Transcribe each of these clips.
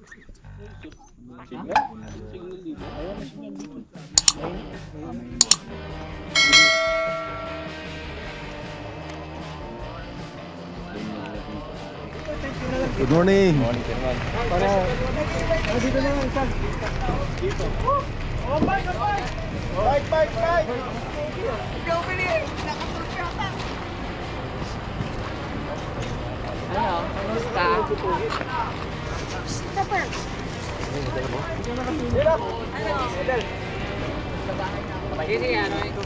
Good morning. Para dito na lang isa. Dito. Oh, bike. Ikaw bilis. Nakapagpata. Ano? Kamusta? Stopper. Hindi ano ito.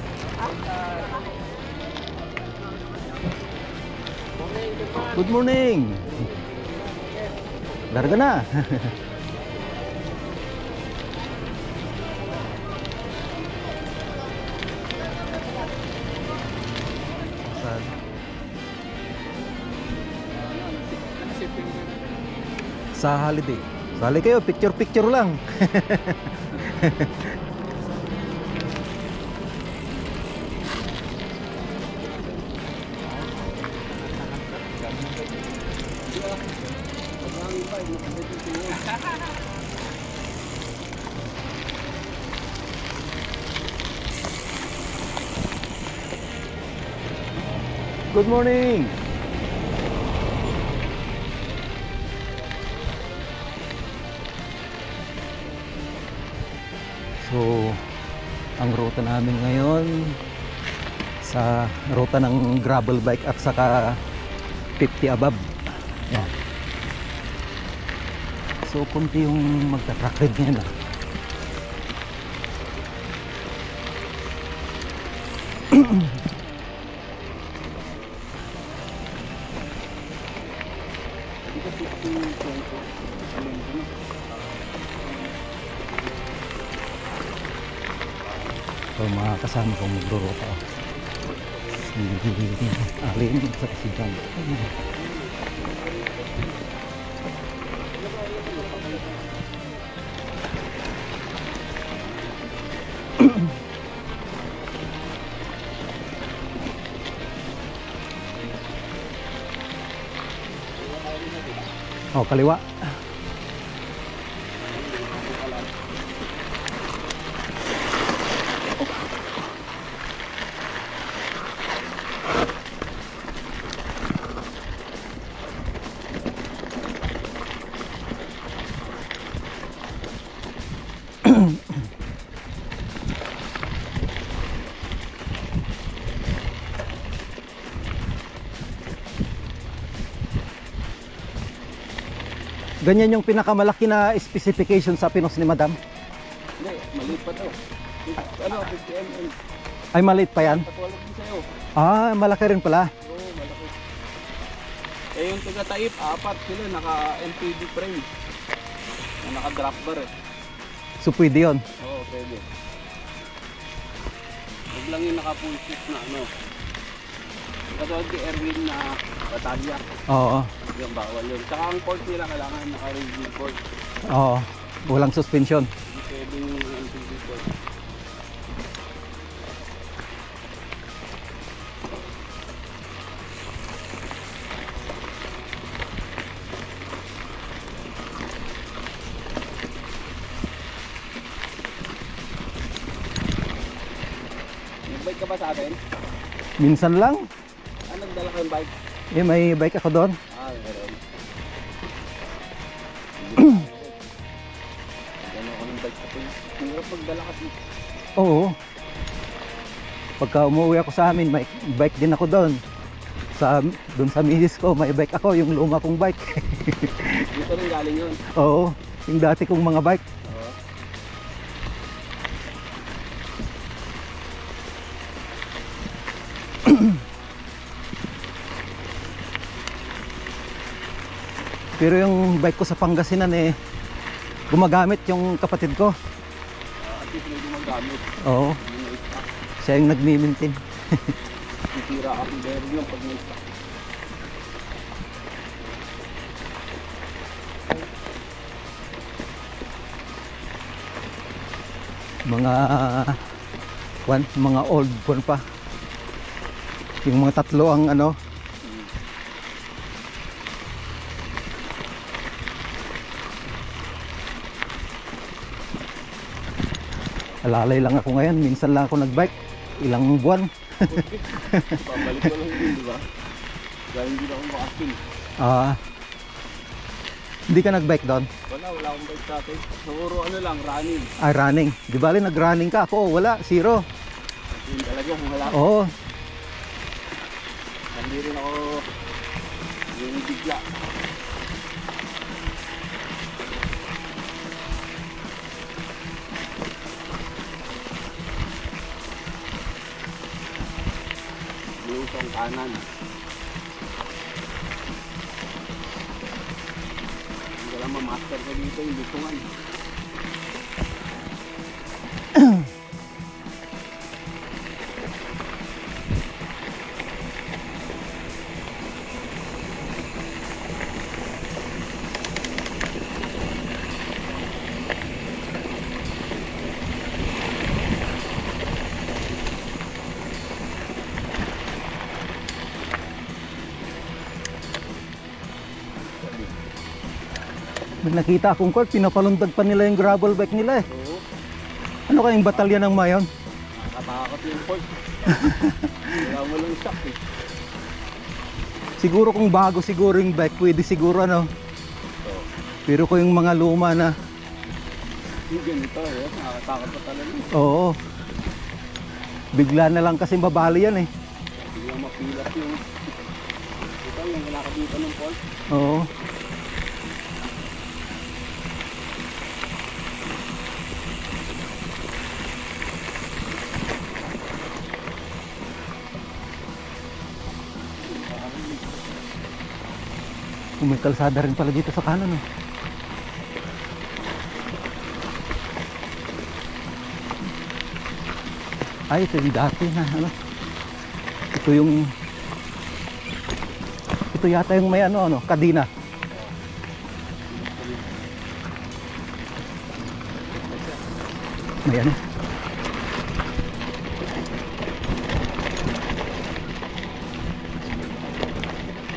Good morning. Larga na. Sa holiday. Sali kayo, picture lang. Good morning. So, ang ruta namin ngayon sa ruta ng gravel bike at saka 50 above. Yan. So, kunti yung magta-track ride ngayon ah. So, mga kasama kong magruruta si Alin sa Kasigan. Oh, kaliwa. Ganyan yung pinakamalaki na specification sa pinos ni Madam? Hindi, maliit pa to. Ano, 50 mm. Ay, maliit pa yan? Patulog din sa'yo. Ah, malaki rin pala. Oo, malaki. Eh, yung taga-taip, 4 sila, naka-MPD frame. Naka-drop bar eh. So, pwede yun? Oo, pwede. Huwag lang yung naka-full sheet na ano. Katulad kay Erwin na batalya. Oo. Yung bawal yun. Saka ang port nila kailangan naka-review port. Oo. Walang suspension. Hindi pwedeng MPD port. Nag-bike ka ba sa atin? Minsan lang. Ah, nagdala ka yung bike? Eh, may bike ako doon. Ah, meron. Gano'n ako ng bike sa Pinas. Hirap magdala ka dito. Oo. Pagka umuwi ako sa amin, may bike din ako doon. Doon sa misis ko, may bike ako, yung luma kong bike. Dito rin galing yun. Oo. Yung dati kong mga bike. Oo. Pero yung bike ko sa Pangasinan eh, gumagamit yung kapatid ko. At least may gumagamit. Oo. Hindi na stock. Siya yung nag-maintain. Titira akong bearing yung pag may stock. Mga old phone pa. Yung mga tatlo ang ano. Alalay lang ako ngayon. Minsan lang ako nagbike. Ilang buwan. Pabalik ko lang din, di ba? Dahil hindi na akong makasin. Hindi ka nagbike doon? Wala akong bike dati. Siguro ano lang, running. Ay, running. Di bali nag-running ka. Ako, wala. Zero. Yun talaga, wala. Oo. Hindi rin ako yung bigla. Lusong kanan. Hindi ko lang ma-master ko dito yung lusungan. May nakita akong court, pinapalundag pa nila yung gravel bike nila eh. Oo. Ano kayong batalyan ng mayon? Nakatakot yung port. Wala mo lang shock eh. Siguro kung bago siguro yung bike, pwede siguro ano. Oo. Pero kung yung mga luma na, Yung ganito eh, nakakatakot pa talaga. oo. Bigla na lang kasi mabali yan eh. Biglang mapilas yung ito, yung nakakabita ng port. Oo. May kalsada rin pala dito sa kanan oh. Ay, ito yung dati na ano. Ito yata yung may ano, Kadina. May ano.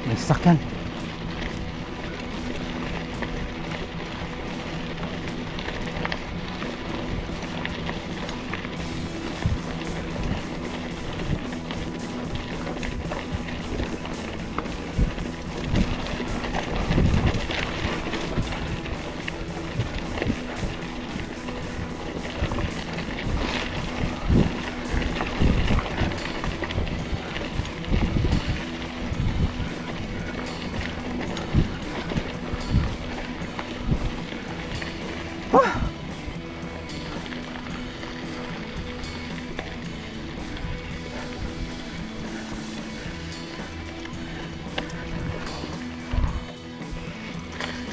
May sakyan.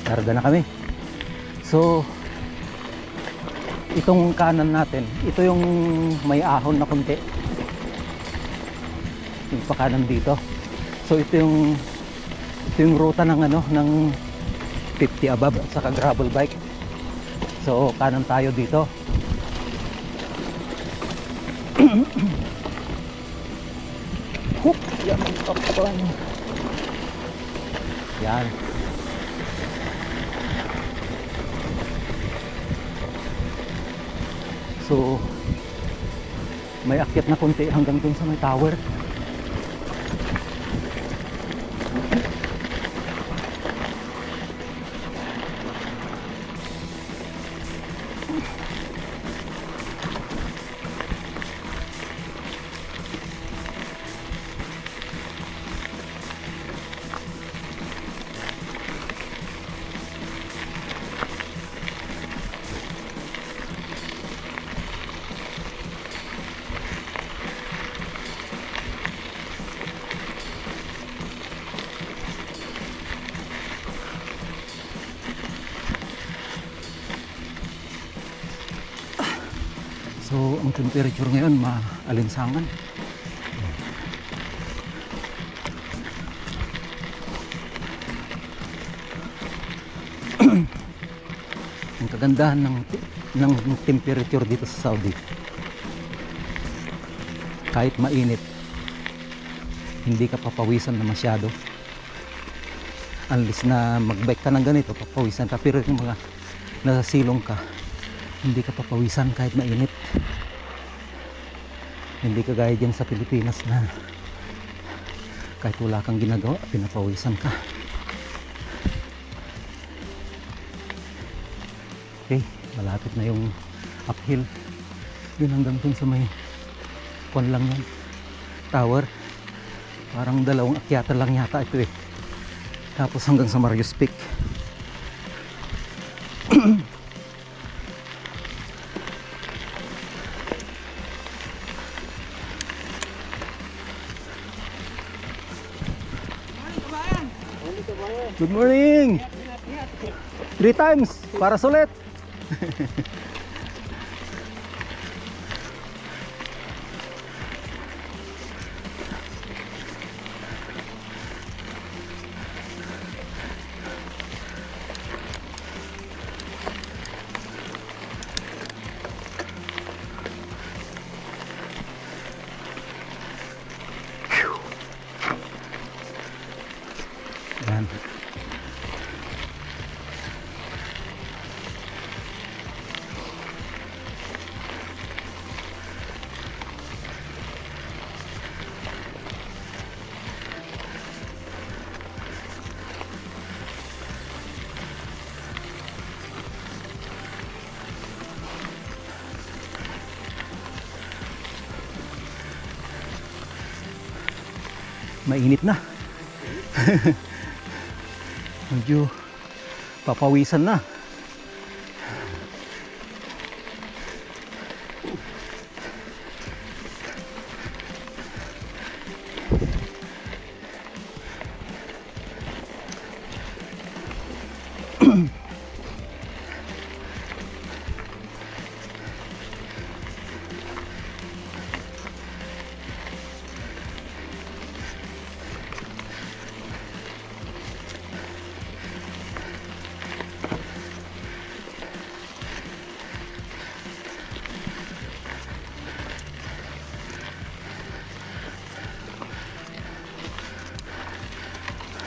Karga na kami. So itong kanan natin, ito yung may ahon na konti. Yung pakanan dito. So ito yung ruta ng ano, ng 50 above at saka gravel bike. So kanan tayo dito. Hook, yan ang kapan. Yan. So may akyat na konti hanggang dun sa may tower. So ang temperature ngayon maalinsangan. Ang kagandahan ng temperature dito sa Saudi, kahit mainit hindi ka papawisan na masyado. Unless na magbike ka ng ganito, papawisan ka, pero yung mga nasa silong ka, hindi ka papawisan kahit mainit. Hindi kagaya dyan sa Pilipinas na kahit wala kang ginagawa pinapawisan ka. Okay, malapit na yung uphill. Yun hanggang dun sa may kwan lang yan, tower. Parang dalawang akyatan lang yata ito eh. Tapos hanggang sa Marius Peak. Good morning! 3 times para sulit. Yan. Mainit na. Medyo papawisan na.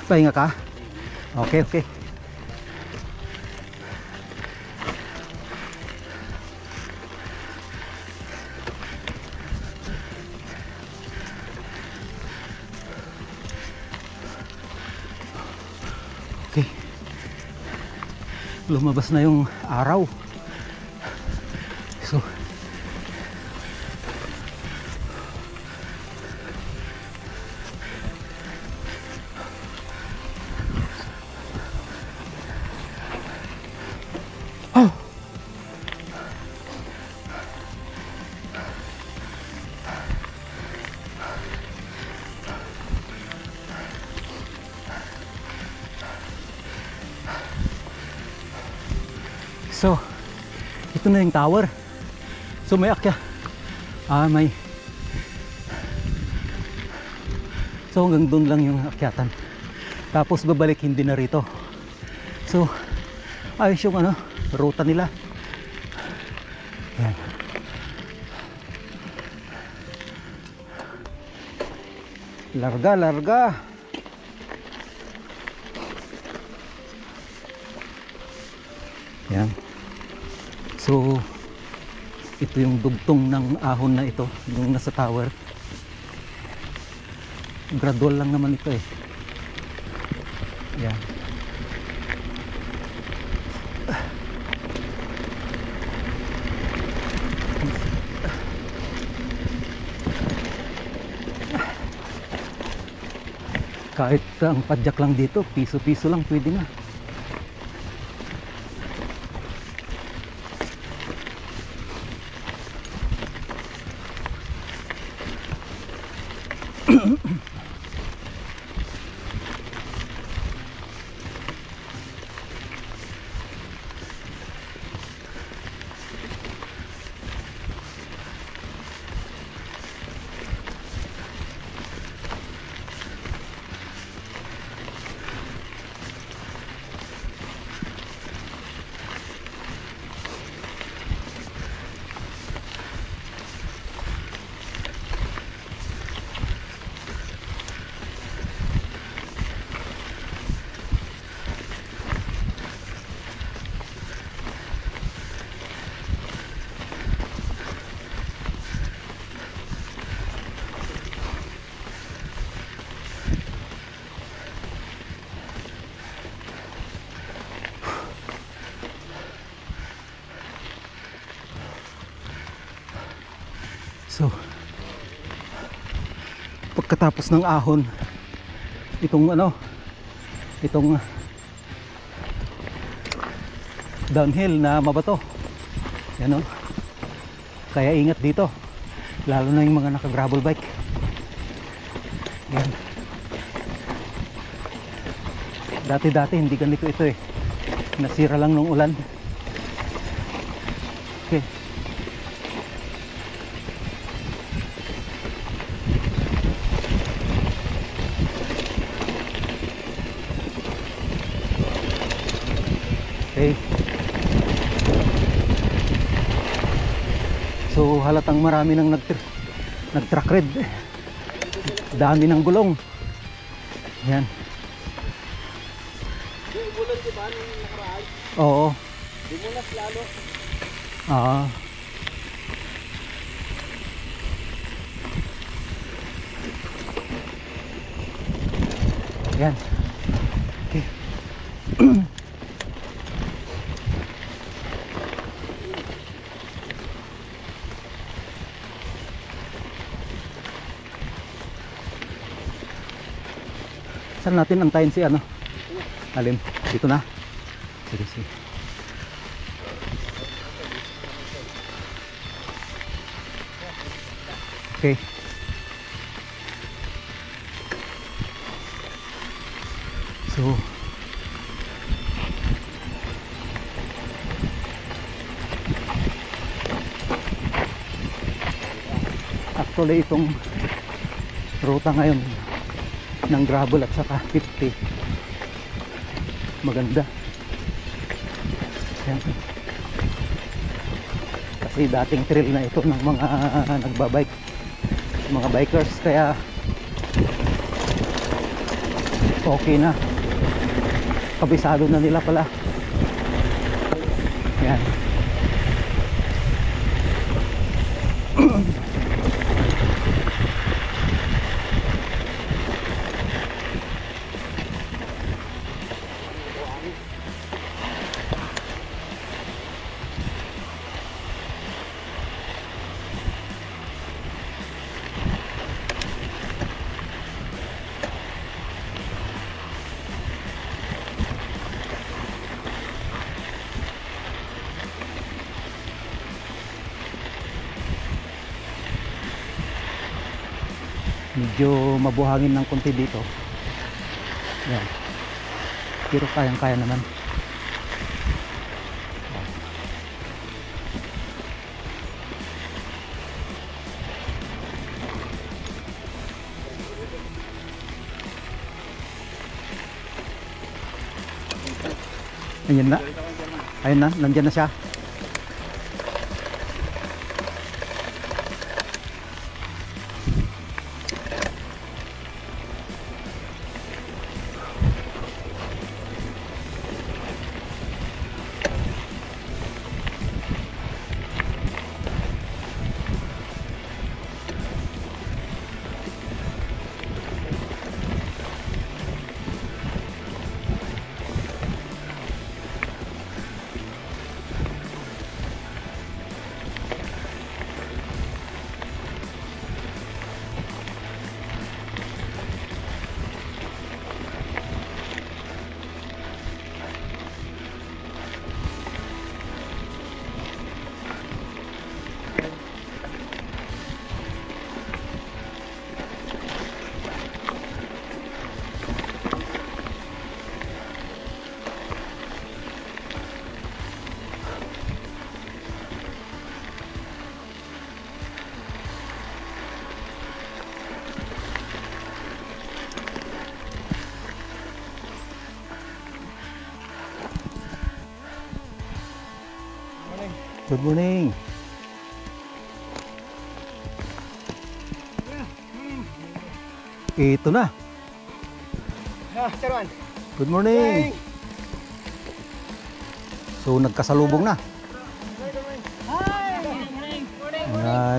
Pahinga ka? Okay, okay. Okay. Lumabas na yung araw. So, so, ito na yung tower. So may may so hanggang doon lang yung akyatan. Tapos babalik hindi na rito. So ayos yung ruta nila. Yan. Larga, larga. Yan. So ito yung dugtong ng ahon na ito, yung nasa tower. Gradual lang naman ito eh. Yan. Kahit ang padyak lang dito, piso-piso lang pwede na. So pagkatapos ng ahon, itong downhill na mabato, yan o. Kaya ingat dito, lalo na yung mga naka gravel bike. Yan. Dati hindi ganito ito eh, nasira lang nung ulan. Okay. Okay. So halatang marami nang nag-track red. Dami ng gulong. Yan. Yung ulan diba nung nakaraan? Oo. Dumulas lalo. Ah. Yan. Okay. Saan natin antayin si ano? Alin? Dito na? Sige, sige. Okay. So actually itong ruta ngayon ng gravel at saka 50 maganda. Yan. Kasi dating trail na ito ng mga nagbabike, mga bikers, kaya okay na, kabisado na nila pala. Yan. Medyo mabuhangin ng konti dito. Yan. Pero kayang-kaya naman. Ayan na. Ayun na, nandiyan na siya. Good morning. Ito na. Good morning. So nagkasalubong na.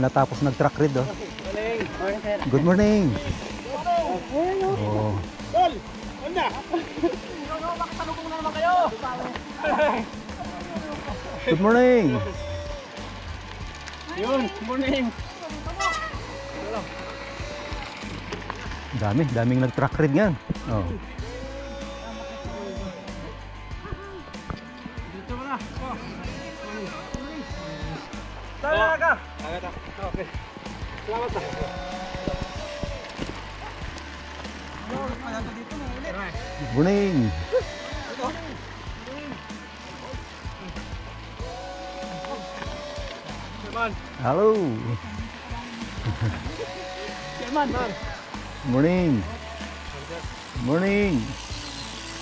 Natapos nag-track red oh. Good morning. Oh. Good morning. Yun, good morning. Daming nag-track ride yan. Oh. Dito mo na. Talaga. Okay. Salamat na. Morning. Halo. Morning. Morning.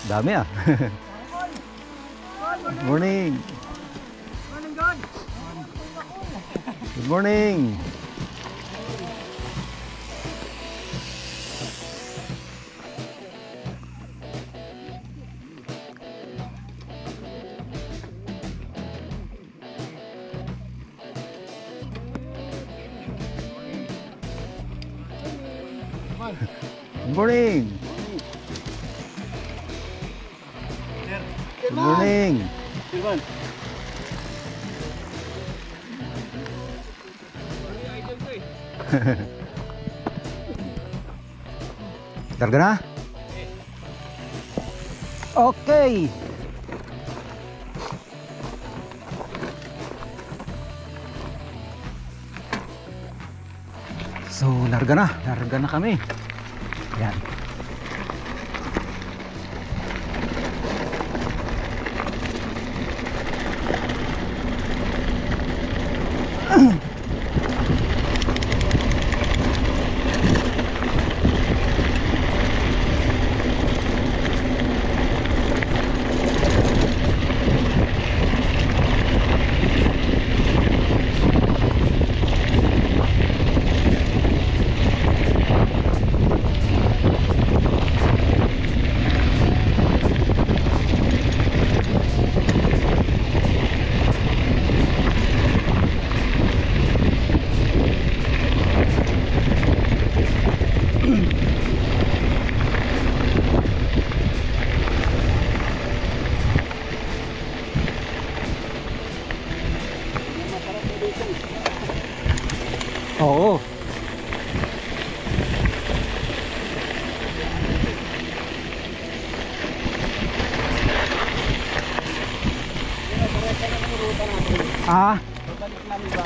Dami ah. Morning. Good morning. Good morning. Good morning. Silvan. Karga na? Okay. So, larga na kami. Yan. Oo. Ah? Balik namin ba?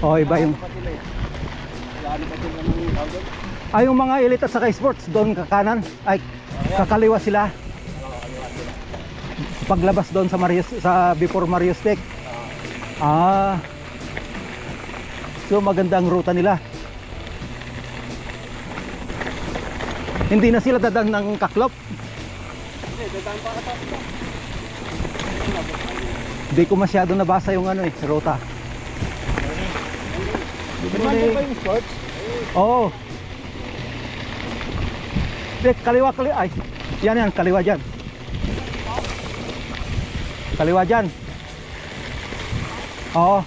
Oh, iba yung Lalo pa sila ng tawag. yung mga elite at saka sports doon kakanan ay kakaliwa sila. Paglabas doon sa Marius, sa before Marius Tech. Ah. So magandang ruta nila. Hindi na sila dadaan ng Kaklop. Hindi, dadaan pa ata ito. Hindi ko masyado nabasa yung ano ruta. Good morning. Ba yung shorts? Oo. Kaliwa. Ay, yan, kaliwa dyan. Kaliwa dyan. Oo.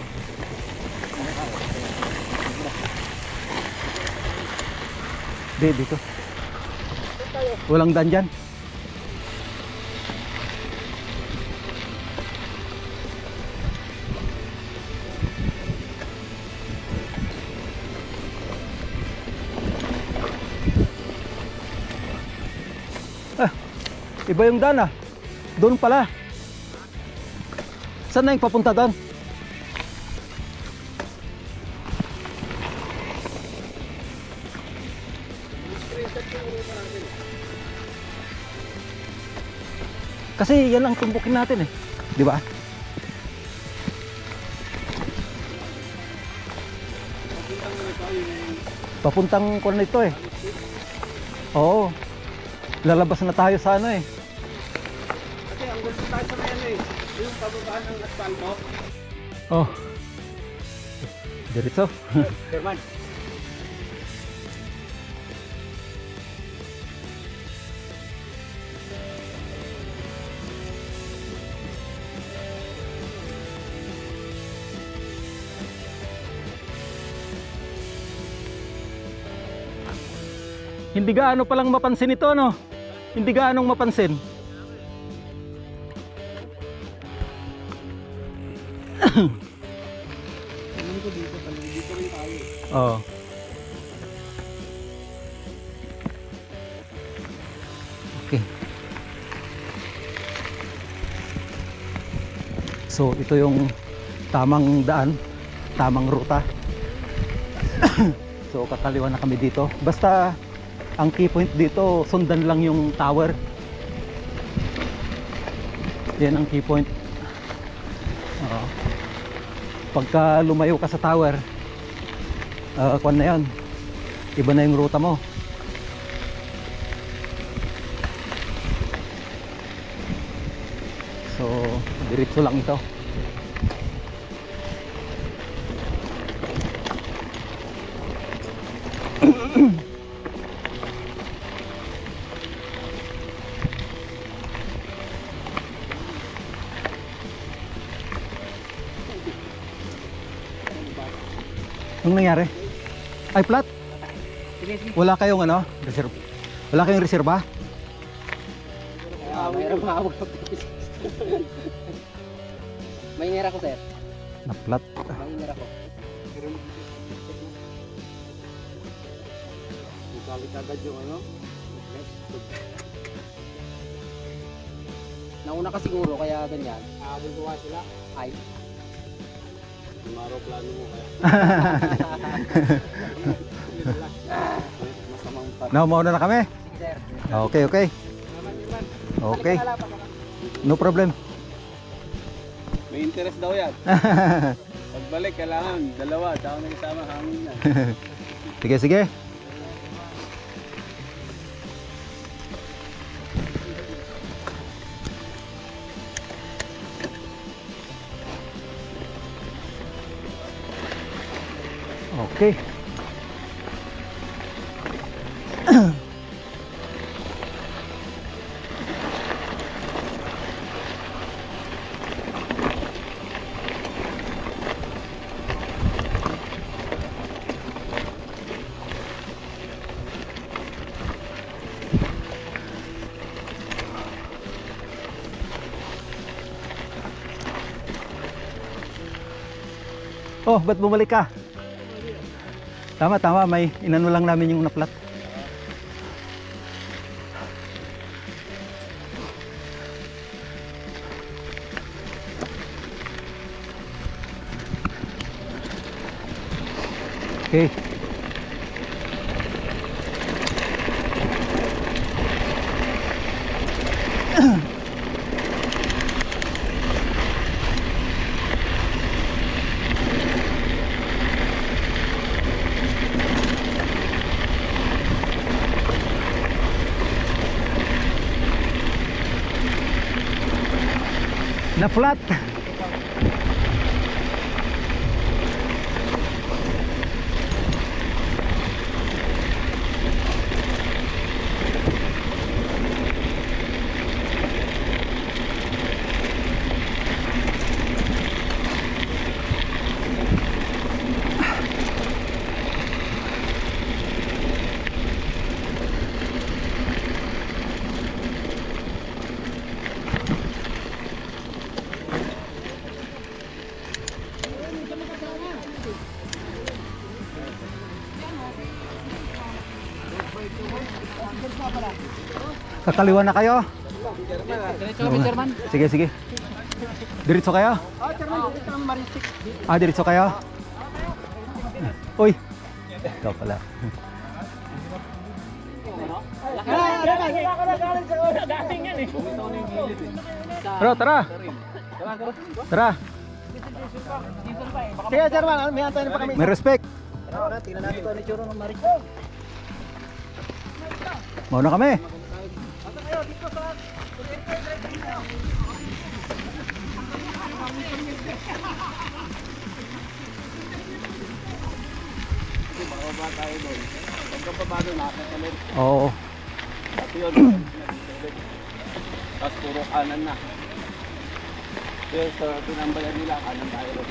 Dito. Walang daan dyan. Iba yung daan ah. Doon pala. Saan na yung papunta doon? Kasi yan ang tumbukin natin eh. Di ba? Papuntang kuno ito eh. Oo. Lalabas na tayo sa ano eh. Kasi ang gusto tayo sa ngayon eh. Yung pababaan ng asfalto. Oh. Diretso. Herman. Hindi gaano palang mapansin ito, no? Hindi gaanong mapansin. Tingnan ko dito rin tayo. Oh. Okay. So ito yung tamang daan, tamang ruta. So kakaliwa na kami dito. Basta ang key point dito, sundan lang yung tower. Yan ang key point. Pagka lumayo ka sa tower, kuwan na yan, iba na yung ruta mo. So diretso lang ito. Anong nangyari? Ay, flat? Wala kayong ano? Reserve? Wala kayong reserva? Mayroon mga abog sa pipis. May nira ko, sir. Na flat. May nira ko. Balik agad yung ano. Nauna ka siguro, kaya ganyan. Abol ko sila. Ay. Maro plano mo kaya. Masamang pat. No, mauna na kami. Sige, sir. Okay, okay. Okay. No problem. May interest daw yan. Pagbalik, kailangan dalawa. Tsaka may kasama hangin yan. Sige, sige. Okay. Oh, ba't bumalik ka? Tama, tama. May inano lang namin yung naplat. Okay. Na flat. Kakaliwa na kayo? Diretso kami, Chairman. Sige, sige. Diretso kayo? Ah, diretso kayo? Uy. Ikaw pala. Bro, tara. Tara. Sige, Chairman. May antayin pa kami. May respect. Tingnan natin kung ano yung tsura ng Maris. Mauna kami. Bababa tayo doon. Pagkababa doon, nakakalit. Oo. At yun, tapos puro kanan na. Kaya sa pinambayan nila, kanan tayo doon.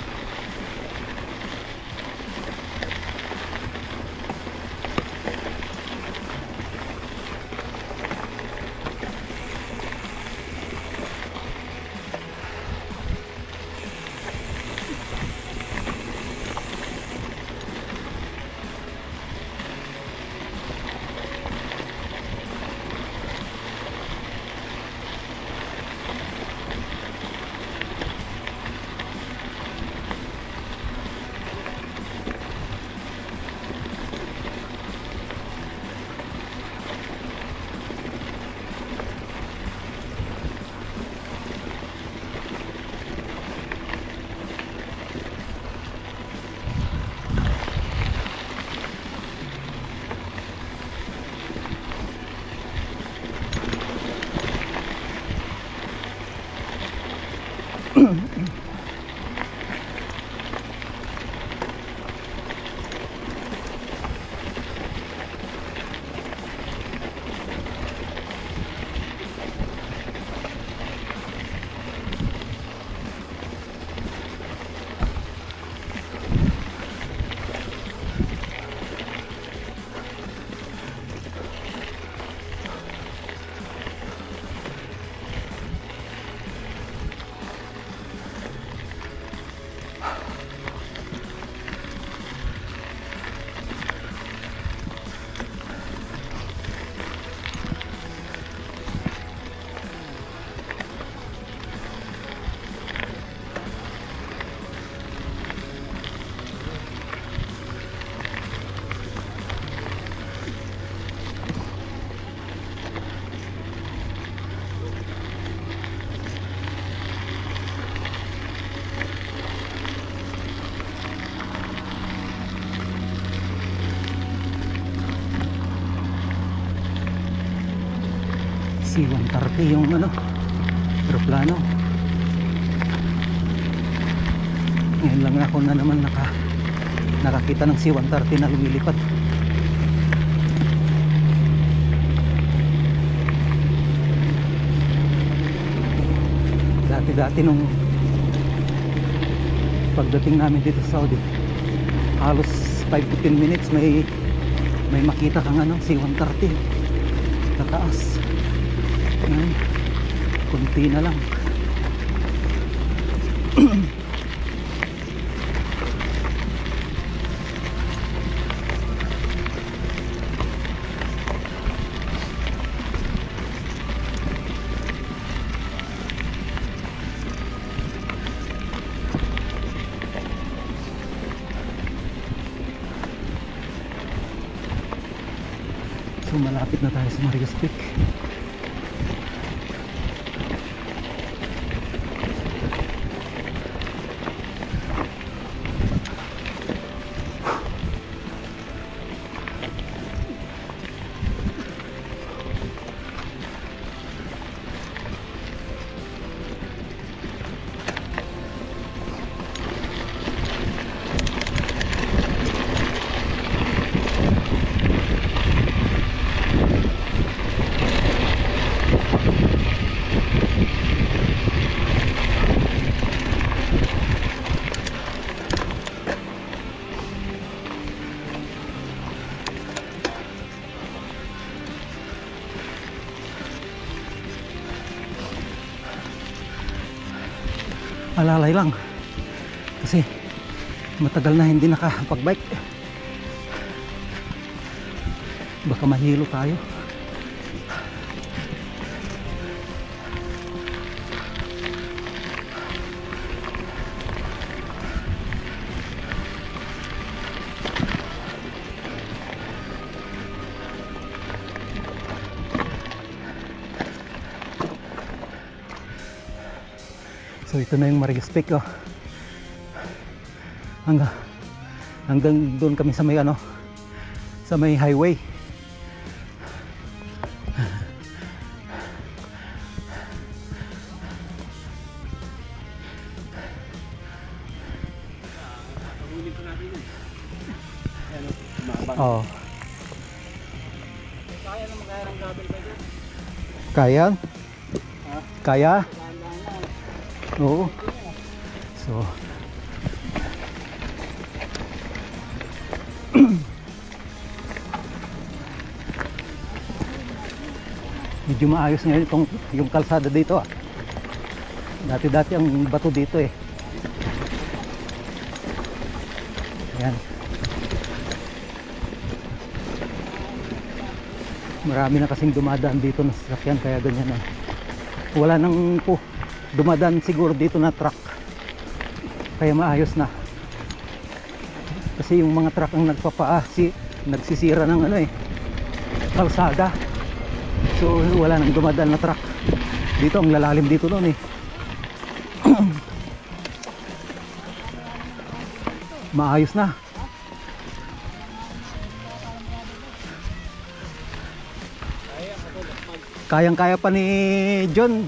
C-130 yung ano, aeroplano. Ngayon lang ako na naman nakakita ng C-130 na lumilipad. Dati nung pagdating namin dito sa Saudi, halos 5 to 10 minutes may makita kang ano, C-130 sa taas. Ngayon, kunti na lang. So malapit na tayo sa Marias Peak. Alalay lang kasi matagal na hindi nakapag-bike, baka mahilo tayo. So ito na yung Marias Peak, oh. Hanggang doon kami sa may ano, sa may highway. Oh. Kaya na magkaya ng gravel pa dyan. Kaya? Ha? Kaya? Dahan-dahan lang. Oo. So medyo maayos ngayon yung kalsada dito, ah. Dati ang bato dito eh. Ayan. Marami na kasing dumadaan dito na sasakyan kaya ganyan, ah. Wala nang dumadaan siguro dito na truck, kaya maayos na. Kasi yung mga truck ang nagsisira ng ano eh, kalsada. So wala nang dumadaan na truck dito. Ang lalalim dito noon eh. Maayos na. Kayang-kaya pa ni John.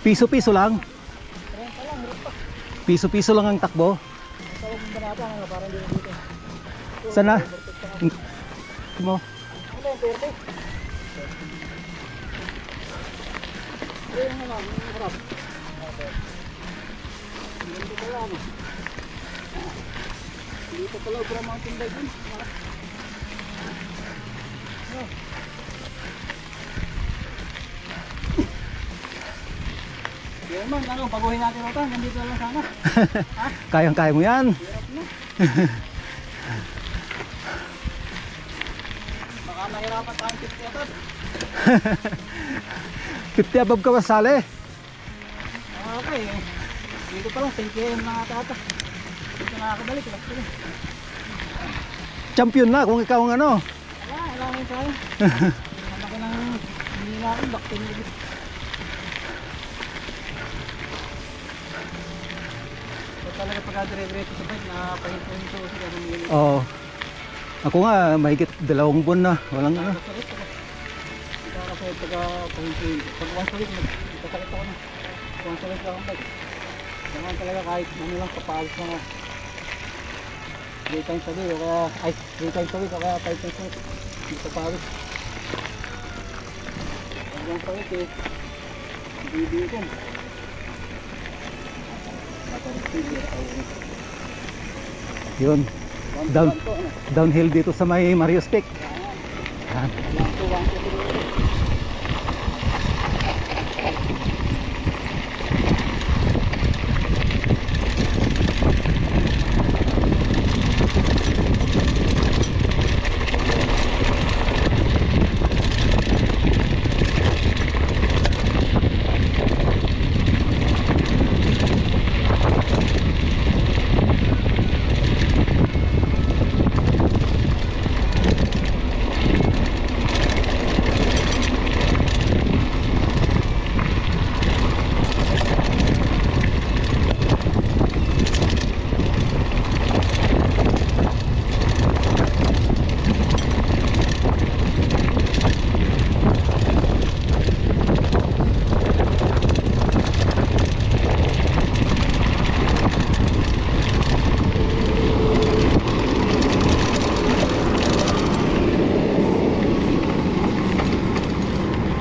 Piso-piso lang. Piso-piso lang ang takbo. Sana? Mo. Dito pala ubra mountain bike dun. Yan man, ano, baguhin natin ito. Nandito lang sana. Kayang-kaya mo yan. Hirap na. Baka mahirapan tayong 50 atod. 50 above ka masali. Okay eh. Dito pa lang, 10 km na ata ata. Dito nakakabalik. Champion na kung ikaw ang ano. Wala na yung tayo. Malaki ng hindi nga akong bakting ulit. So talaga pagka-dire-diretso sa bike, nakapahinto sila ng minute. Oo. Ako nga, mahigit 2 buwan na. Walang ano. pag once a week, magkasakit ako na. Once a week lang ang bike. Naman talaga kahit ano lang, papalis lang ako. 3 times a day, o kaya, 3 times a week, o kaya 5 times a week. Hindi papalis. Hanggang sa week hindi ko. Yun. Downhill dito sa may Marios Peak. Yan.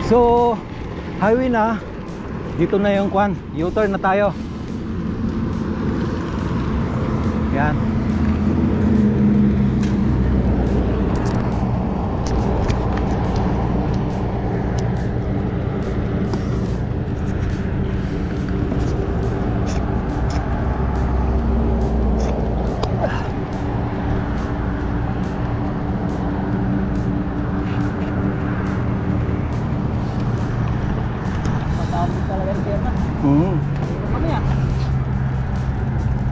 So, highway na. Dito na yung kwan. U-turn na tayo. Yan.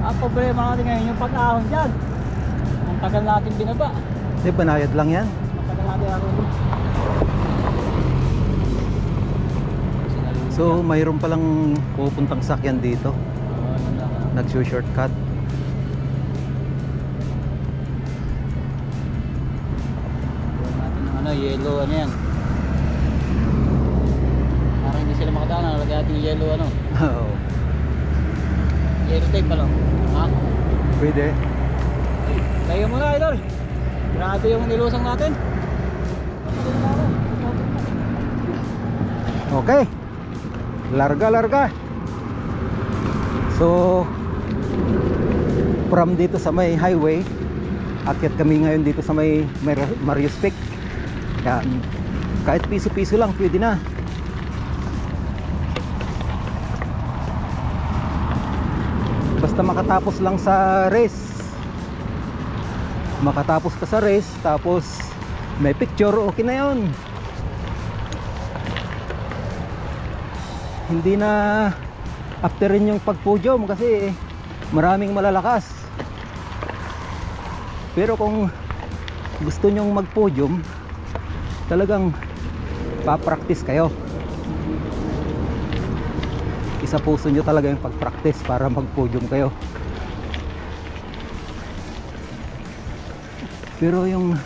Ang problema natin ngayon yung pag-ahon dyan. Ang tagal natin binaba. Di banayad lang yan. Ang tagal natin ako. So, mayroon palang pupuntang sakyan dito. Nag-shortcut. Natin ng yellow ano yan. Parang hindi sila makadaan. Nalagay natin yung yellow ano. Oo. Yellow tape pa lang. Ha? Pwede. Tayo muna idol. Grabe yung nilusang natin. Okay. Larga. So, from dito sa may highway, akyat kami ngayon dito sa may Marios Peak. Yan. Kahit piso-piso lang, pwede na. Basta makatapos lang sa race. Makatapos ka sa race, tapos may picture, okay na yun. Hindi na after rin yung pag-podium kasi maraming malalakas. Pero kung gusto nyong mag-podium, talagang pa-practice kayo. Isa puso nyo talaga yung pag-practice para mag-podium kayo. Pero yung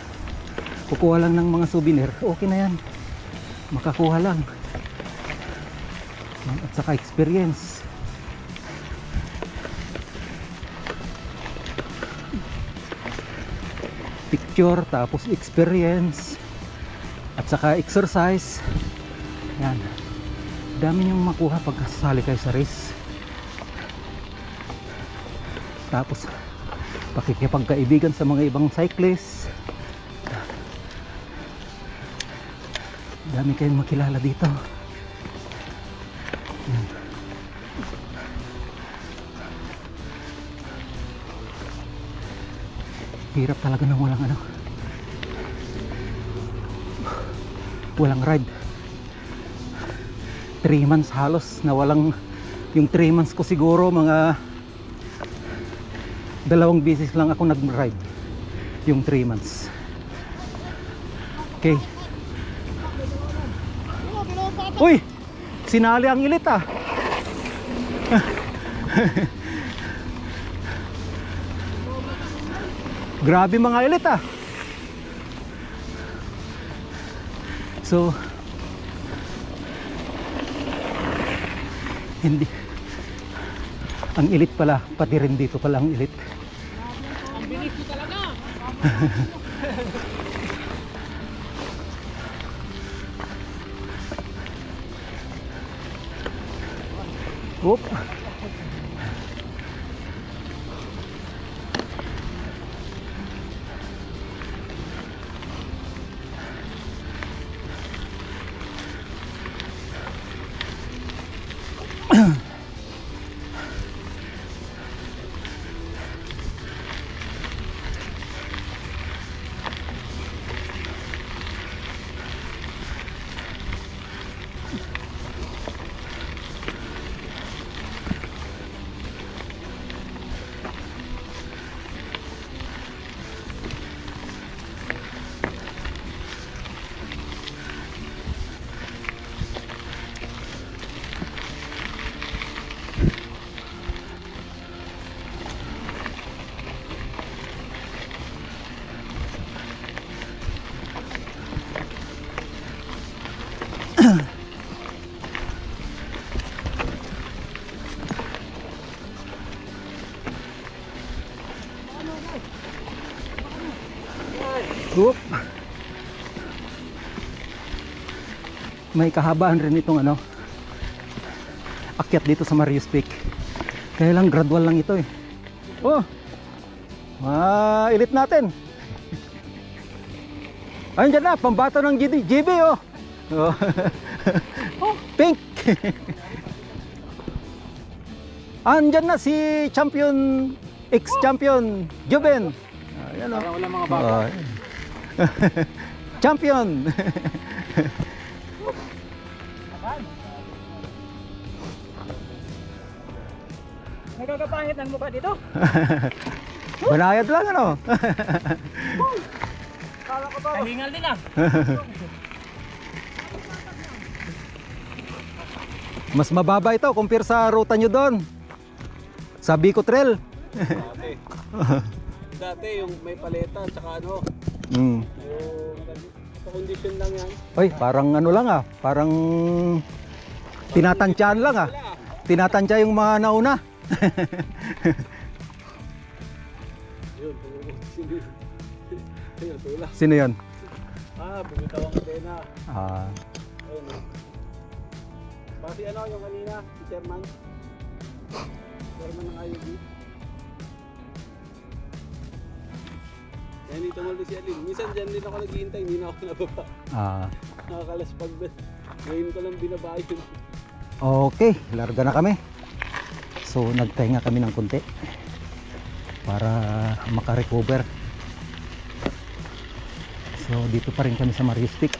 kukuha lang ng mga souvenir, okay na yan. Makakuha lang. At saka experience. Picture, tapos experience. At saka exercise. Yan. Dami niyong makuha pag kasali kayo sa race. Tapos pakikipagkaibigan sa mga ibang cyclists. Dami kayong makilala dito. Yan. Hirap talaga ng walang ride. 3 months halos na walang, yung 3 months ko siguro mga 2 beses lang ako nag-ride yung 3 months. Okay. Uy! Sinali ang ilit ah. Grabe mga ilit ah. So Hindi. Ang ilit pala, pati rin dito pala ang ilit. Ang bilis mo talaga. Oop. Oop. May kahabaan rin itong ano, akyat dito sa Marius Peak. Kaya lang gradual lang ito eh. Oh, ilit natin. Ayun dyan na, pambato ng GB oh. Oh. Pink. Andyan na si champion, ex-champion, Juben. Ayan Para oh. wala mga bata. Champion. Nagkakapangit ang mukha dito. Banayad lang ano. Kala ko ba? Hingal din ah. Mas mababa ito compare sa ruta nyo doon sa Bico Trail. Dati yung may paleta tsaka ano, Mm. yung sa condition lang yan. Oy, parang ano lang ah, parang tinatansyahan lang ah. Tinatansya yung mga nauna. Yun, ayun, tula. Sino yun? Bumitaw ang antena. Ah, Ayun. Pati ano yung kanina, si Chairman. Chairman ng IUB. Yan dito mo si Alin. Minsan dyan din ako naghihintay, hindi na ako nababa. Nakakalaspag ba? Ngayon ko lang binaba yun. okay, larga na kami. So nagpahinga kami ng konti para makarecover. So dito pa rin kami sa Marius Peak.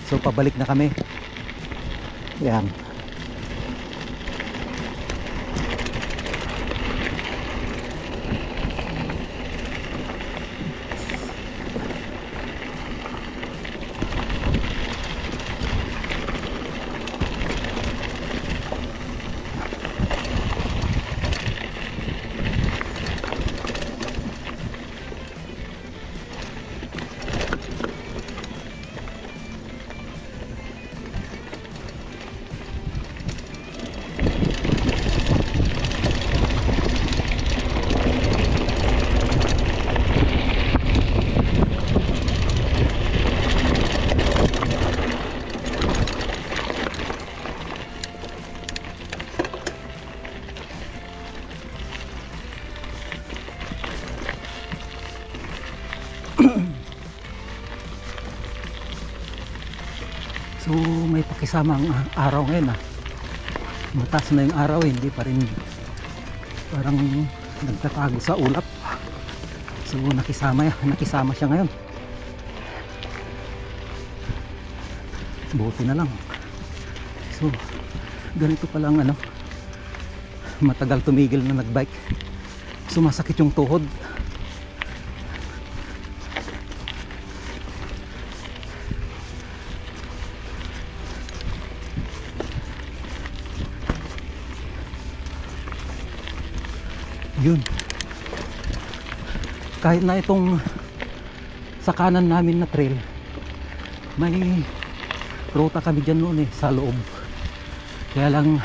So pabalik na kami. Yan. So may pakisama ang araw ngayon ah. Mataas na yung araw, hindi pa rin parang nagtatago sa ulap. So nakisama siya ngayon. Buti na lang. So ganito pa lang ano, matagal tumigil na nagbike. Sumasakit yung tuhod. Yun, kahit na itong sa kanan namin na trail may ruta kami dyan noon eh, sa loob. Kaya lang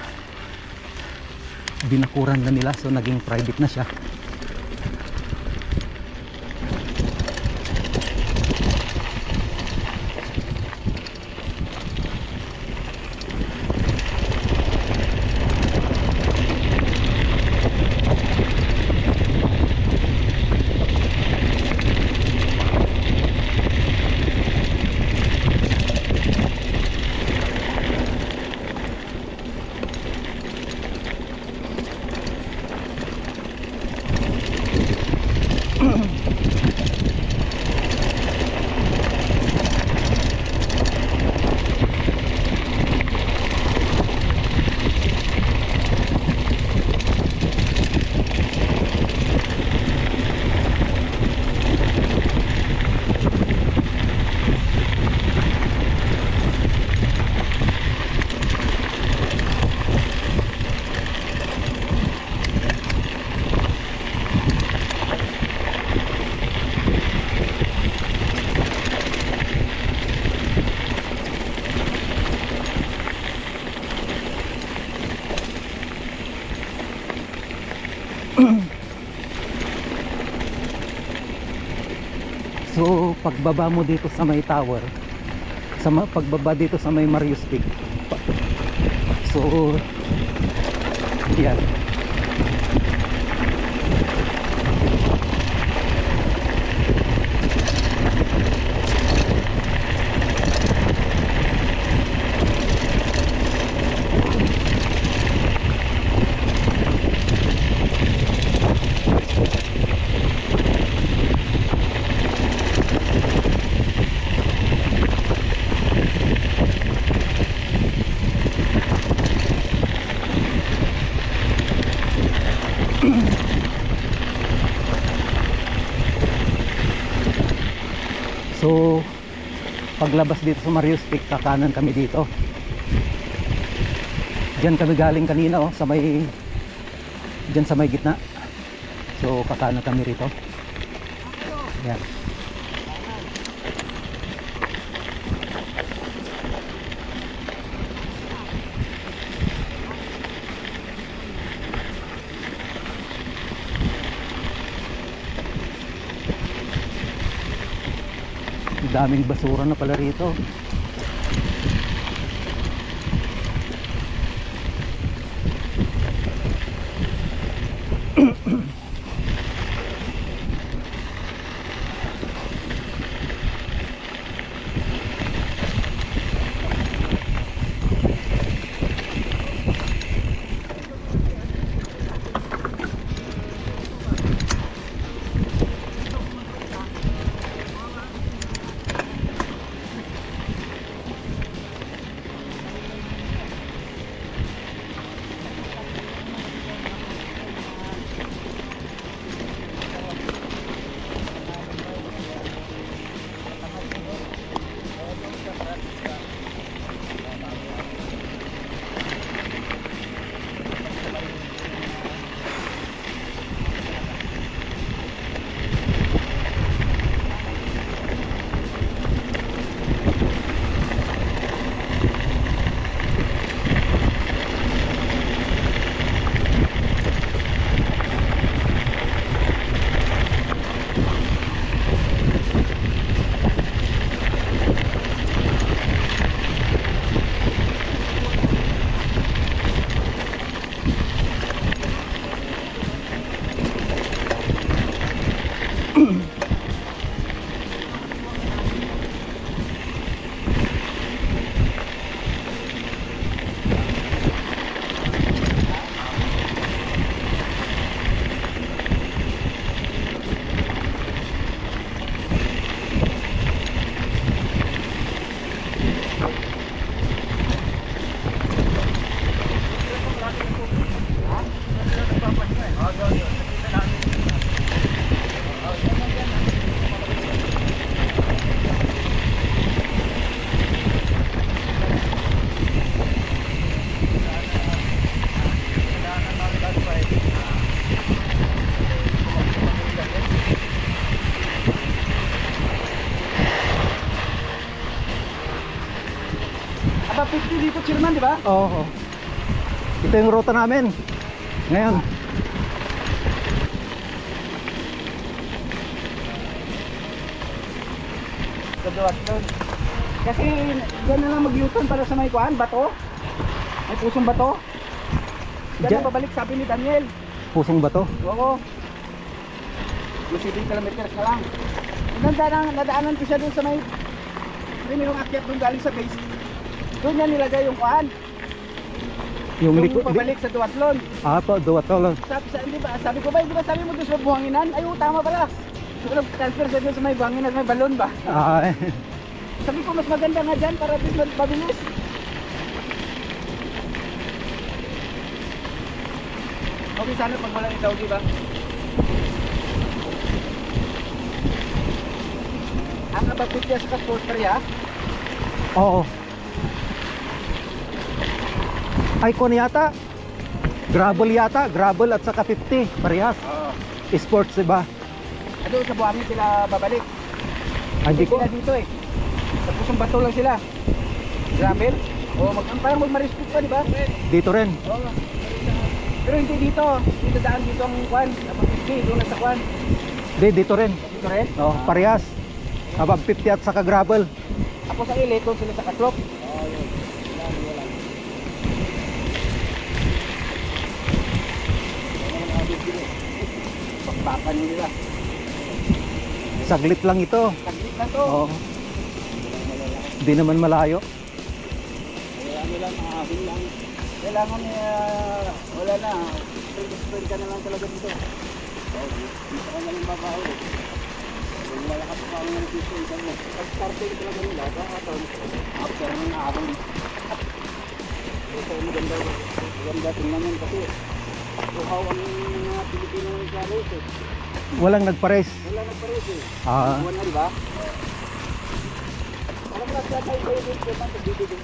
binakuran na nila, so naging private na siya. So pagbaba mo dito sa may tower, pagbaba dito sa may Marius Peak, so yan, so paglabas dito sa Marius Peak, kakanan kami dito. Diyan kami galing kanina oh, sa may, diyan sa may gitna. So kakanan kami rito. Yan. Daming basura na pala rito. Above 50 dito, Chairman, di ba? Oo. Ito yung ruta namin. Ngayon. Kaduwat doon. Kasi dyan na lang mag-U-turn para sa may kuhan, bato. May pusong bato. Dyan Diyan. na babalik, sabi ni Daniel. Pusong bato. Oo. Yung 7 kilometers na lang. Nadaanan ko siya doon sa may yung akyat doon galing sa base. Doon niya nilagay yung kuhan. Yung Yung likod. pabalik sa Duatlon. Po, duwatlon. Sabi ko ba, di ba sabi mo doon sa buhanginan? Ay, tama pala. So, transfer sa doon sa may buhanginan, may balon ba? Sabi ko, mas maganda nga dyan para mas mabilis. Okay, sana pag walang itaw, di ba? Ang abapit niya sa Kasporter, ya? Oo. Ay, kon yata. Gravel yata. Gravel at saka 50. Parehas. Oo. Sports, diba? Ano, sa buhangin sila babalik. Ay, di ko. Sila dito eh. Sa pusong bato lang sila. Gravel. O, parang magmarispit pa, di ba? Dito rin. Oo. Pero hindi dito. Dito daan dito ang kwan. Abapit, doon na sa kwan. Dito rin. Dito rin? Oh, parehas. Above 50 at saka gravel. Ako sa ilit, doon sila sa katlok. Pagpapan nila. Saglit lang ito. Saglit na to. Oo. Di naman malayo. Kaya ano lang, ahon lang. Kailangan wala na. Sprint ka na lang talaga dito. Dito ka na lang babaho. Kung wala ka pa ang nag-sprint mo. Pag-starting talaga nila, kakataon. After ng ahon. Ito, maganda. Maganda tingnan yun kasi. Tuhaw ang mga Pilipino ng race eh. Walang nagpares. Wala nagpa-race eh. Ah. Buwan na, di ba? Alam mo na siya tayo kayo dito, dito din.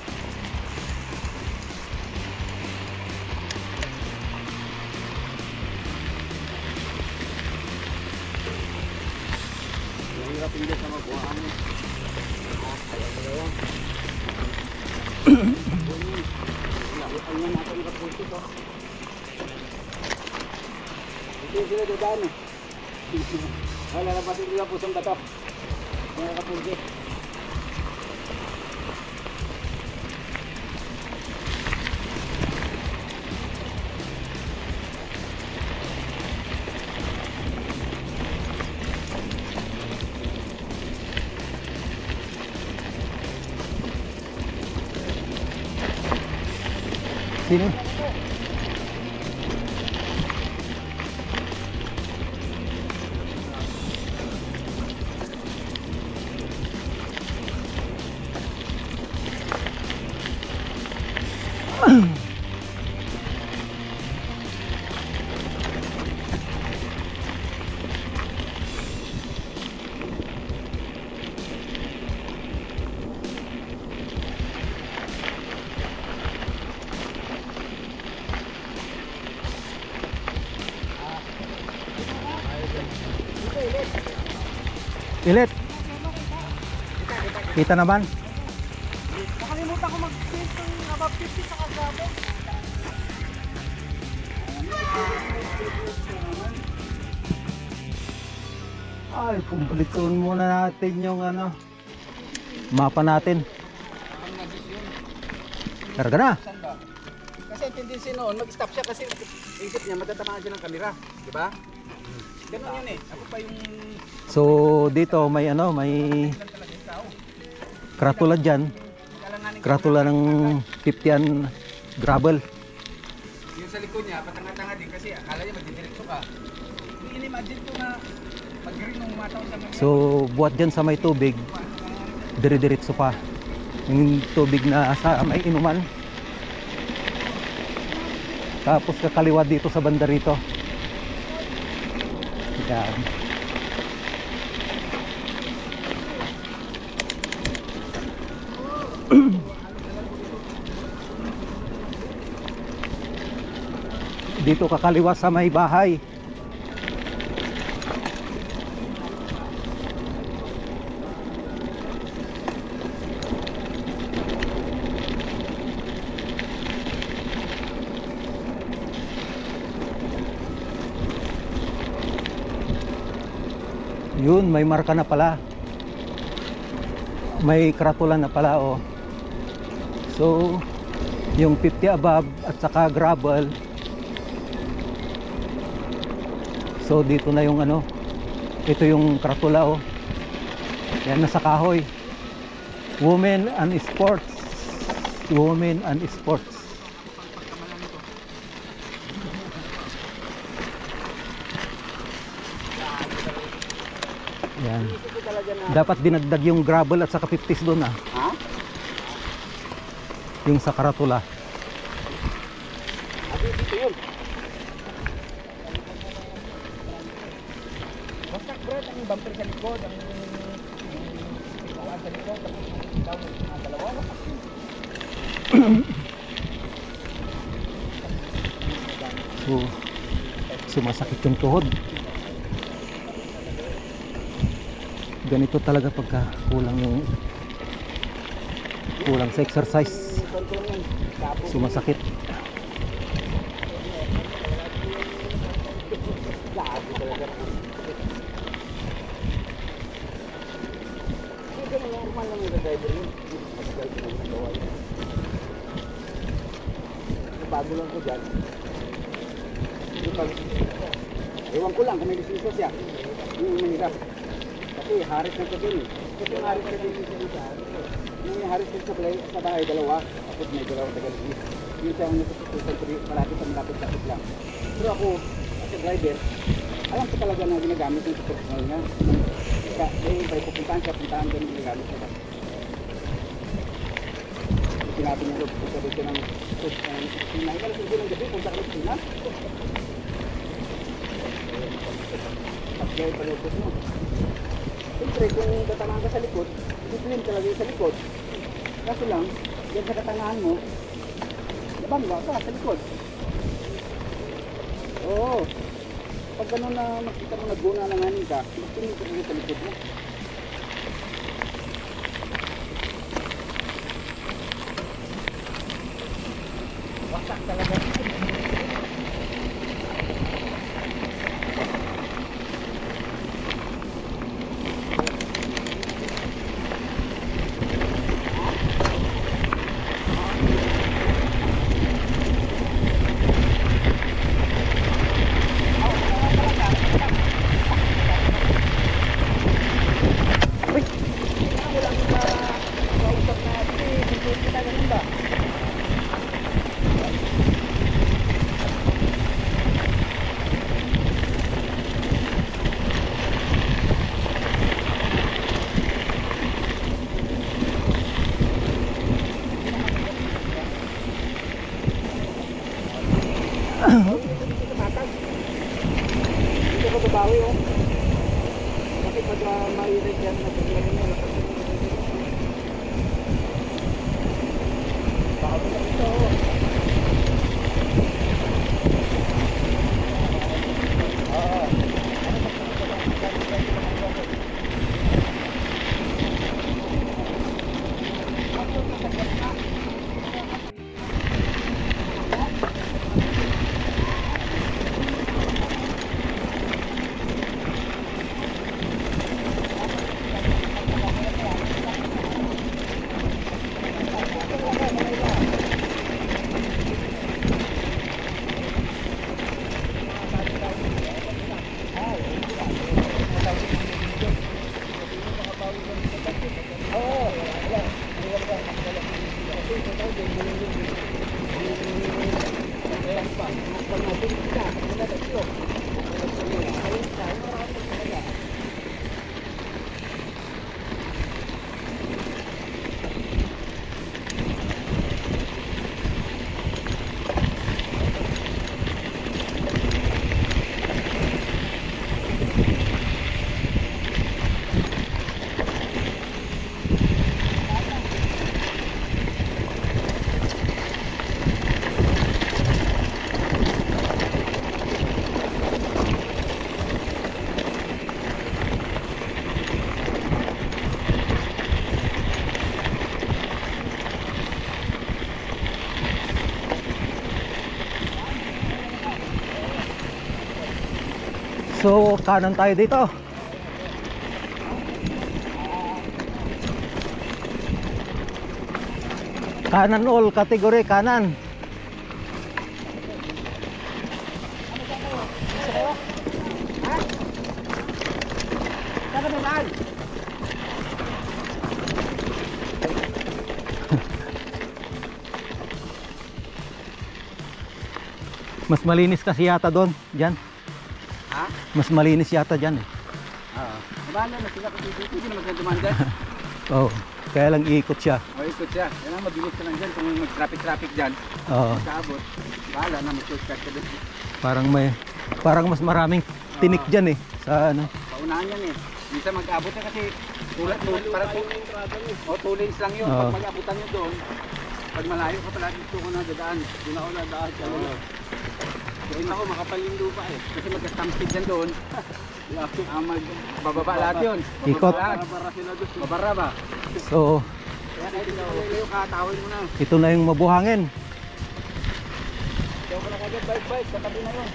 Mahirap hindi sa magbuhaan mo. Kaya yan. Ang yan natin nakapunti to. Ito yung sila dadaan eh. Wala na pati nila pusong bato. Mga nakapunti. Sino? Ilit. Kita naman. Nakalimutan ko mag-print ng about 50 sa kagrabe. Ay, kumplituin muna natin yung ano, mapa natin. Karga na. Saan ba? Kasi ang tendency noon, mag-stop siya kasi isip niya matatamaan siya ng kamera. Di ba? Ganun yun eh. Ako pa yung... So dito may ano, may kratula dyan. Kratula ng 50an gravel. Yung sa likod niya, patanga-tanga din kasi akala niya magdidiretso ka. I-imagine ko na pag-green nung mataw sa mga... So buhat dyan sa may tubig, dire-diretso pa. Yung tubig na sa may inuman. Tapos kakaliwa dito sa banda rito. Yan. Dito kakaliwa sa may bahay. Yun, may marka na pala. May karatula na pala, oh. So, yung 50 above at saka gravel. So, dito na yung ano. Ito yung karatula, oh. Yan, nasa kahoy. Women and Sports. Women and Sports. Yan. Dapat dinagdag yung gravel at saka 50s doon, ah. Ha? Yung sa karatula. Dito yun. Basta Brad, ang bumper sa likod, ang sa likod, ang dalawa. So, sumasakit yung tuhod. Ganito talaga pagka kulang sa exercise, sumasakit. Bago lang ko dyan. Ewan ko lang kung may lisensya siya. Yung manira. Kasi haris na ko din eh. Kasi yung haris na din yung haris na sa bahay, dalawa. Tapos may dalawa tagal-is. Yun siya ang natutusan ko malapit sa malapit-lapit lang. Pero ako, as a driver, alam ko talaga na ginagamit yung personal niya. Kaya may pupuntahan siya, puntahan din yung ginagamit siya. Sinabi niya doon, punta doon siya ng Sina. Ikaw na siguro ng gabi, punta ka ng Sina. Pag-gaya palupot mo. Siyempre, kung katangahan ka sa likod, discipline talaga yung sa likod. Kaso lang, yan sa katangahan mo, nabangga ka sa likod. Oo. Pag gano'n na makita mo nagguna ng hanin ka, magtingin ka sa likod mo. Wasak talaga. Hindi ko babawi, oh. Kasi pag may-read yan, nagpagyan nyo, baka mo lang ito, oh. So, kanan tayo dito. Kanan all category, kanan. Saan ka naman? Mas malinis kasi yata doon, dyan. Ha? Mas malinis yata dyan eh. Oo. Kumana na sila kasi dito. Hindi naman sila dumanda. Oo, kaya lang iikot siya. O, ikot siya. Yan ang mabilis ka lang dyan. Kung mag-traffic dyan, Oo, kaabot. Bahala na, mag-shortcut ka doon. parang mas maraming tinik dyan eh. Sa ano. Paunahan yan eh. Minsan mag-abot na kasi tulad parang two lanes lang yun. Oo. Pag mag-abutan nyo doon, pag malayo ka pala dito ko na dadaan. Doon ako nadaan sa ulo. Doon ako makapal yung lupa eh. Kasi magka-stampede yan doon. Bababa lahat yun. Ikot. Babara sila doon. Babara ba? So, Kaya kahit ikaw layo ka, tawin mo na. ito na yung mabuhangin. Ikaw ka na kagad, bike. Katabi na yun.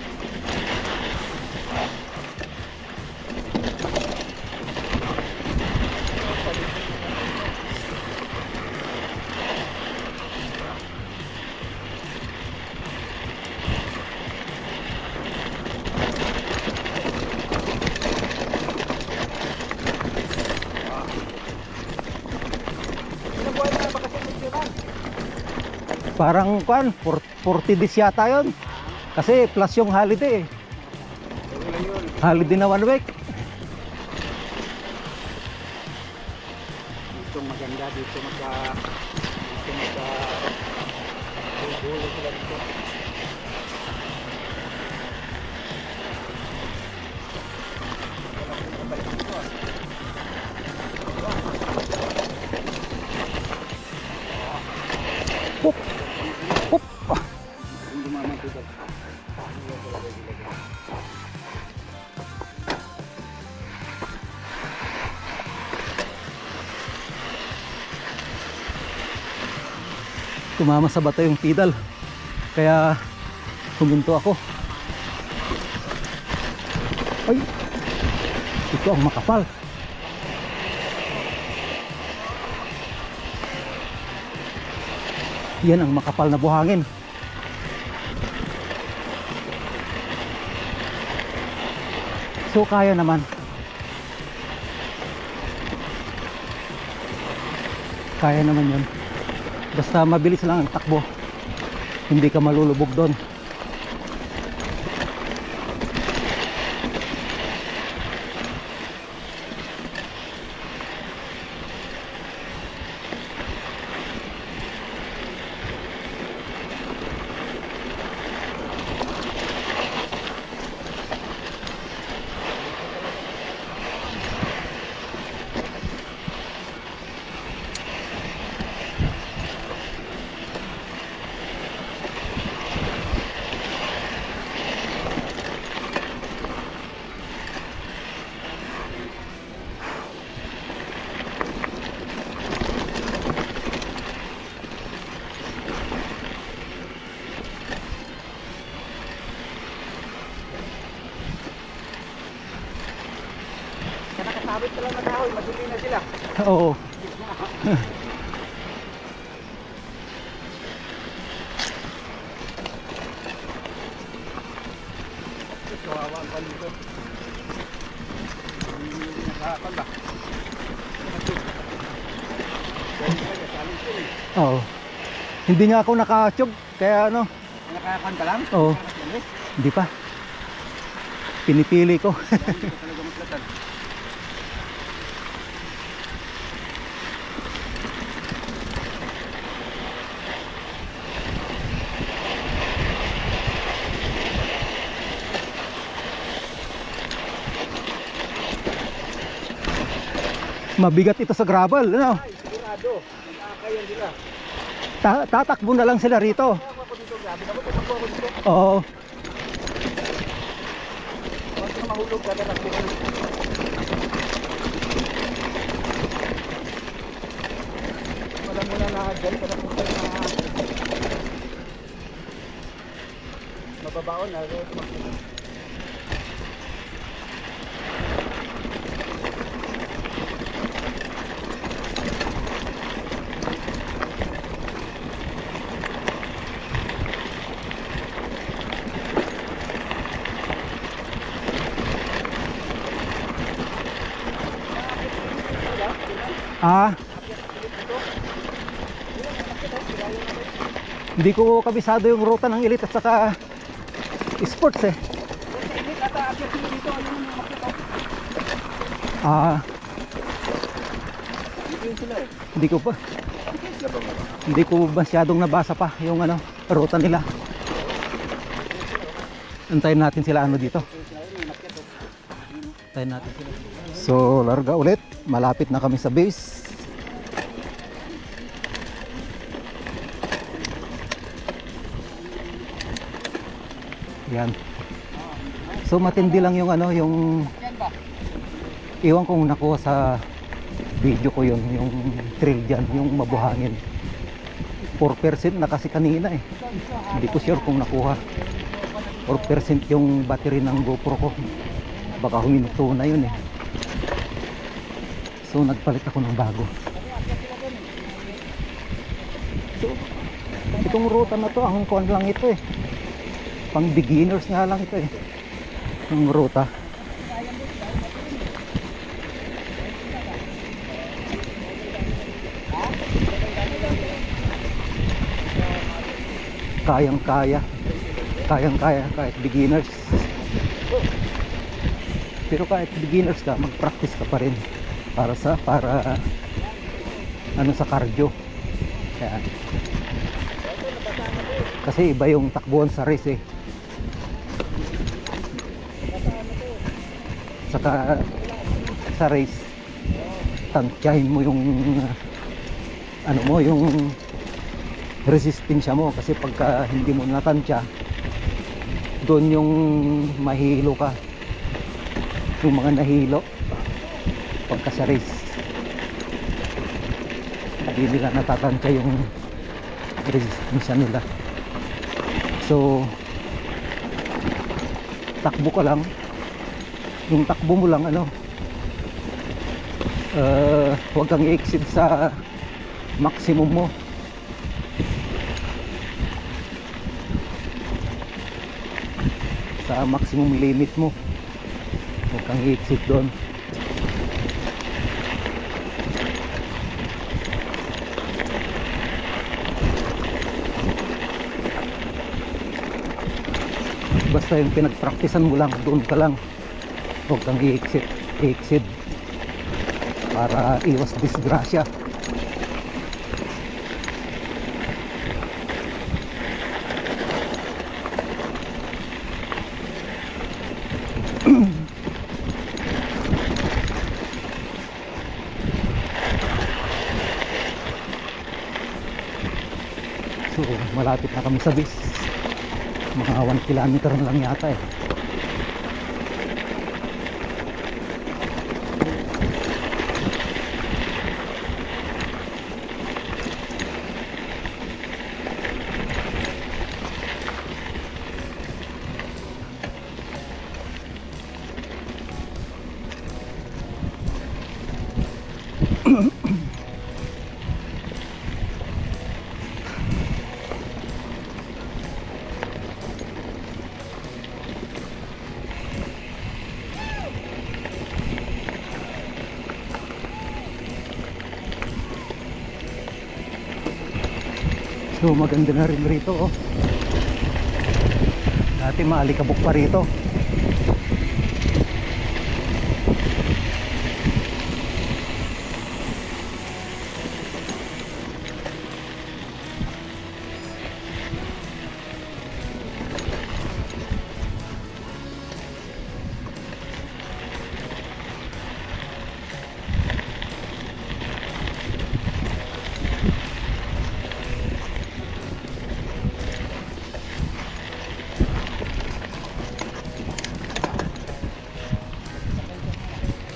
Ilang buwan na ba kasi nagsiran? Parang 40 days yata yun. Kasi plus yung holiday eh. Wala yun. Holiday na 1 week. Dito maganda, dito magka bulo sila dito. Pup! Pup! Hindi dumaman dito. Tumama sa bato yung pedal. Kaya huminto ako. Ay! Ito ang makapal. Yan ang makapal na buhangin. So kaya naman. Kaya naman yun. Basta mabilis lang ang takbo. Hindi ka malulubog doon. Nakasabit ka lang na kahoy, maduli na sila. Oo. Kawawa ang palito. Hindi nakakal ba? Oo. Hindi nga ako nakatsyog. Kaya ano. Nakakakan ka lang? Oo. Hindi pa. Pinipili ko. Hindi ka talaga maslatan. Mabigat ito sa gravel. Ano? Ay, sigurado. Nagkakayan sila. Tatakbo na lang sila rito. Ako ako dito, grabe. Ako tumakbo ako dito. Oo. Huwag ka mahulog ka, tatakbo ka na. Wala muna nakadyan, panapunta na mababaon na. Ah, hindi ko kabisado yung ruta ng Elite at saka sports eh. Ah, hindi ko pa. Hindi ko masyadong nabasa pa yung ano, ruta nila. Antayin natin sila ano dito. Antayin natin sila. So, larga ulit. Malapit na kami sa base. Yan. So matindi lang yung ano, yung iwan kong nakuha sa video ko yun, yung trail dyan, yung mabuhangin. 4% na kasi kanina eh. Hindi ko sure kung nakuha. 4% yung battery ng GoPro ko. Baka huminto na yun eh. So nagpalit ako ng bago. So itong ruta na to, ang kuwan lang ito eh. Pang beginners nga lang ito eh. Ang ruta. Kayang-kaya. Kayang-kaya kahit beginners. Pero kahit beginners ka, mag-practice ka pa rin para ano sa cardio. Kaya, kasi iba yung takbuhan sa race eh. Saka sa race, tantyahin mo yung ano mo, yung resistensya mo, kasi pagka hindi mo natantya, doon yung mahilo ka, yung mga nahilo pagka sa race, hindi nila natatantya yung resistensya nila. So takbo ka lang, yung takbo mo lang ano, huwag kang i-exceed sa maximum mo. Sa maximum limit mo, huwag kang i-exceed doon. Basta yung pinagpraktisan mo lang, doon ka lang. Huwag kang i-exceed para iwas disgrasya. So malapit na kami sa base. Mga 1 kilometer na lang yata eh. So maganda na rin rito oh. Dati maalikabok pa rito.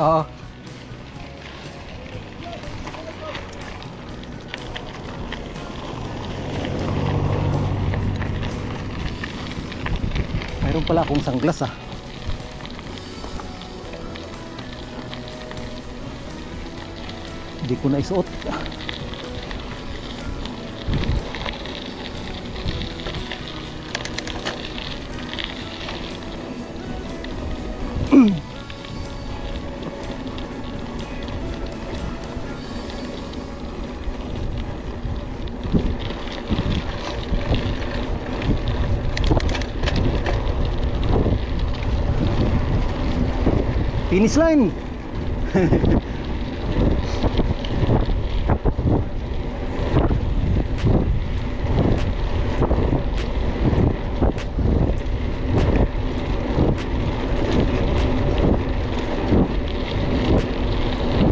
Oo. Mayroon pala akong sunglass ah. Hindi ko na isuot. Finish line.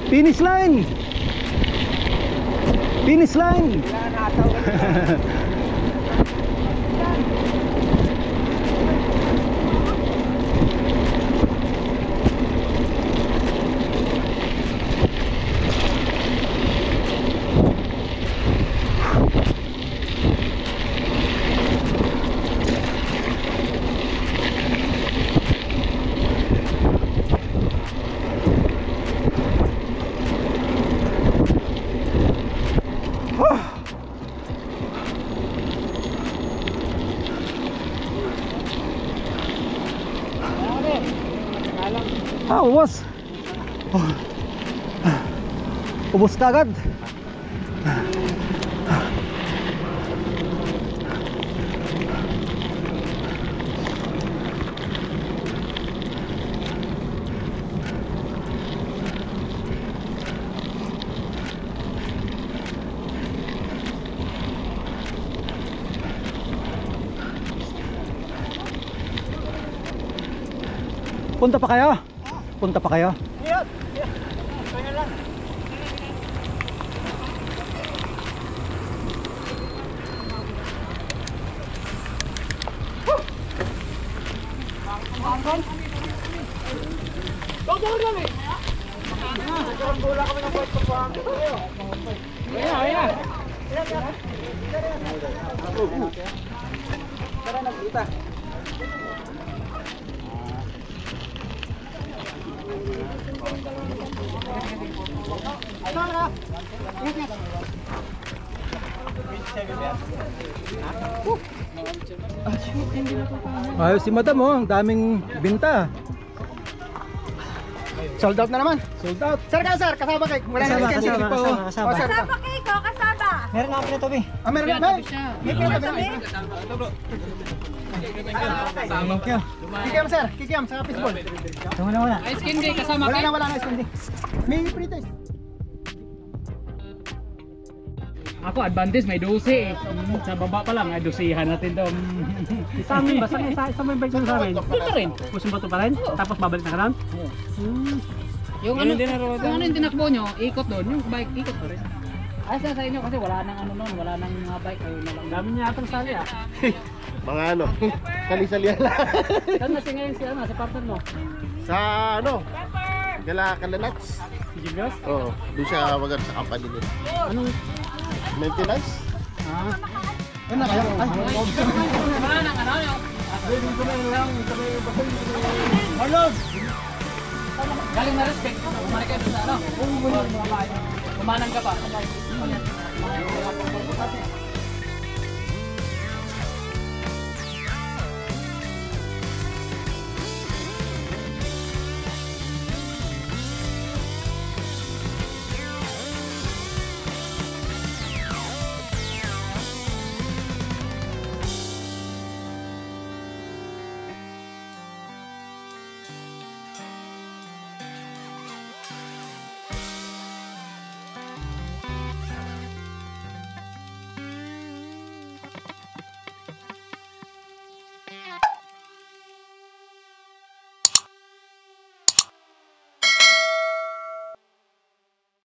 Finish line. Finish line. Ubos. Ubos ka agad. Punta pa kayo? Punta pa kayo? Iya. Kaya lang. Ayos si madam oh, ang daming binta. Sold out na naman. Sold out. Sir, kasama kayo. Wala na Kasama, vacancy. kasama, Oh, kasama, kasama. oh, sir. Kasama kayo, kasama. Meron na ako nito, Bi. Ah, meron na. May pila ba? Thank you. Kikiam, sir. Kikiam sa fishball. Wala. Ice candy kasama Wala na hindi. May pre-test. Ako advantage may 12 eh. Sa baba pa lang ay 12han natin daw. Sa amin ba? Sa may bike sa amin? Dito rin. Pusong bato pa rin? Tapos babalik na ka lang? Yung ano, yung tinakbo nyo, ikot doon, yung bike ikot pa rin. Ayos na sa inyo kasi wala nang ano noon, wala nang mga bike ay na lang. Dami niya atang sali ah. Mga ano, sali-salihan lang. Saan na si ngayon si partner mo? Sa ano, Kalanats. Si Jigos? Oo, doon siya wagan sa company nila. Anong? Maintenance? Ano na kayo? Ay, Wala nang ano yun. Arnold! Galing na respect. Kumari kayo sa ano. Kumanang ka pa.